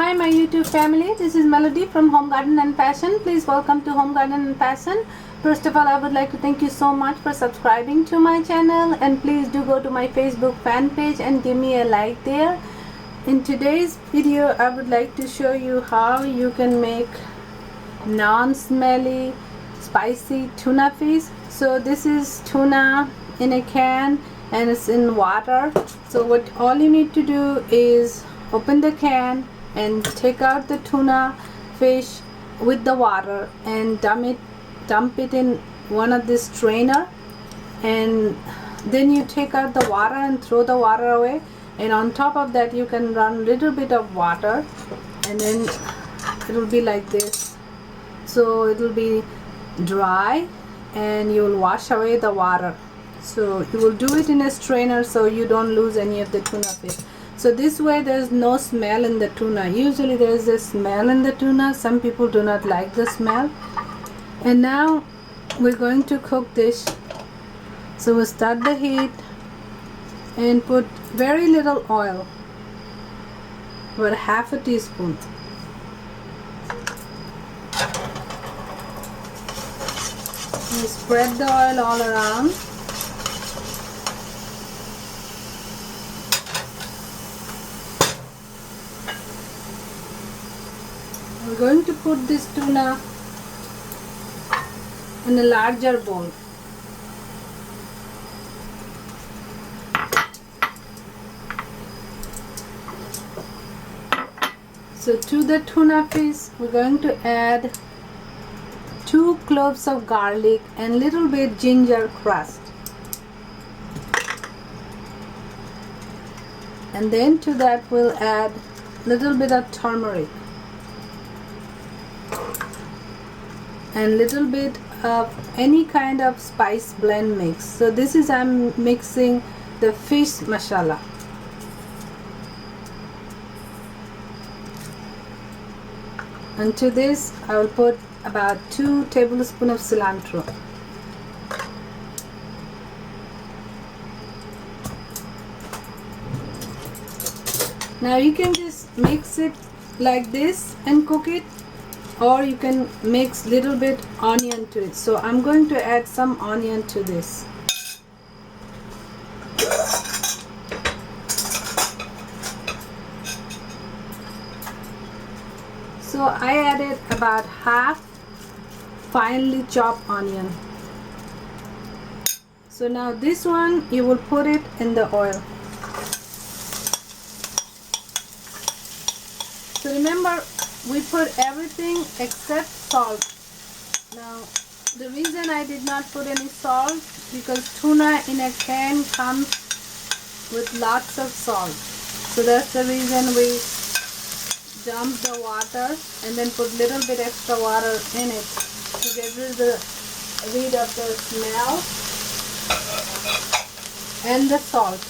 Hi my YouTube family, this is Melody from Home Garden and Passion. Please welcome to Home Garden and Passion. First of all, I would like to thank you so much for subscribing to my channel, and please do go to my Facebook fan page and give me a like there. In today's video, I would like to show you how you can make non-smelly spicy tuna fish. So this is tuna in a can and it's in water. So what all you need to do is open the can and take out the tuna fish with the water and dump it in one of this strainer, and then you take out the water and throw the water away, and on top of that you can run little bit of water, and then it will be like this. So it will be dry and you will wash away the water. So you will do it in a strainer so you don't lose any of the tuna fish. So this way there's no smell in the tuna. Usually there is a smell in the tuna. Some people do not like the smell. And now we're going to cook this. So we'll start the heat and put very little oil, about half a teaspoon. You spread the oil all around. We're going to put this tuna in a larger bowl. So to the tuna fish, we're going to add 2 cloves of garlic and little bit ginger crushed. And then to that we'll add little bit of turmeric and little bit of any kind of spice blend mix. So this is, I'm mixing the fish masala. And to this I will put about 2 tablespoons of cilantro. Now you can just mix it like this and cook it, or you can mix little bit onion to it. So I'm going to add some onion to this. So I added about half finely chopped onion. So now this one you will put it in the oil. So remember, we put everything except salt. Now the reason I did not put any salt, because tuna in a can comes with lots of salt. So that's the reason we dump the water and then put little bit extra water in it to get rid of the smell and the salt.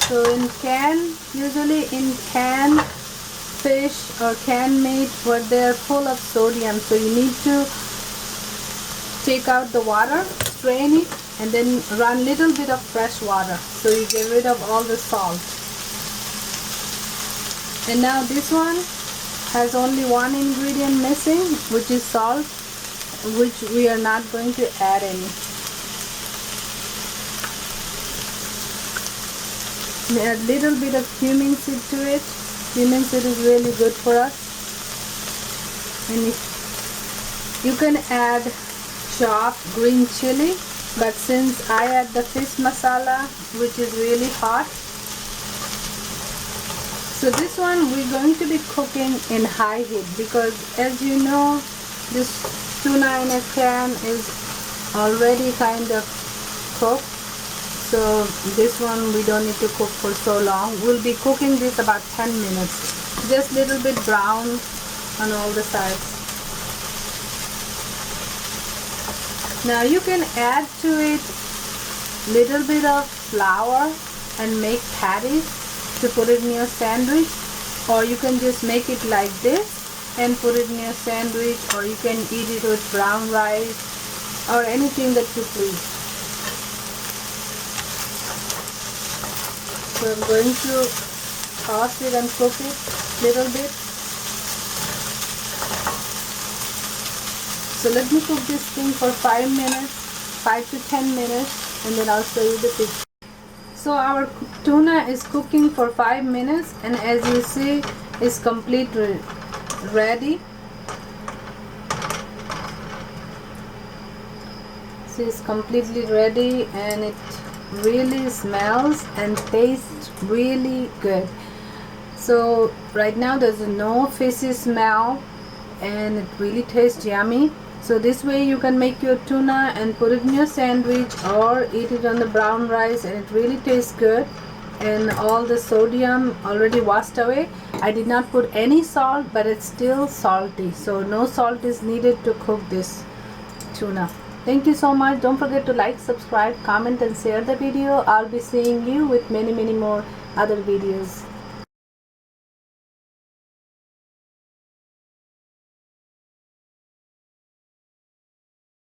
So in can, usually in can fish or canned meat, where they're full of sodium, so you need to take out the water, strain it, and then run little bit of fresh water so you get rid of all the salt. And now this one has only one ingredient missing, which is salt, which we are not going to add any. We add little bit of cumin seed to it. Cumin seed is really good for us. And you can add chopped green chili, but since I add the fish masala, which is really hot, so this one we're going to be cooking in high heat, because as you know, this tuna in a can is already kind of cooked. So this one we don't need to cook for so long. We'll be cooking this about 10 minutes. Just little bit brown on all the sides. Now you can add to it little bit of flour and make patties to put it in your sandwich, or you can just make it like this and put it in your sandwich, or you can eat it with brown rice or anything that you please. So I'm going to toss it and cook it little bit. So let me cook this thing for 5 minutes, 5 to 10 minutes, and then I'll show you the picture. So our tuna is cooking for 5 minutes, and as you see, it's completely ready. So it's completely ready, and it really smells and tastes really good. So right now there's no fishy smell, and it really tastes yummy. So this way you can make your tuna and put it in your sandwich or eat it on the brown rice, and it really tastes good, and all the sodium already washed away. I did not put any salt, but it's still salty, so no salt is needed to cook this tuna. Thank you so much. Don't forget to like, subscribe, comment and share the video. I'll be seeing you with many more other videos.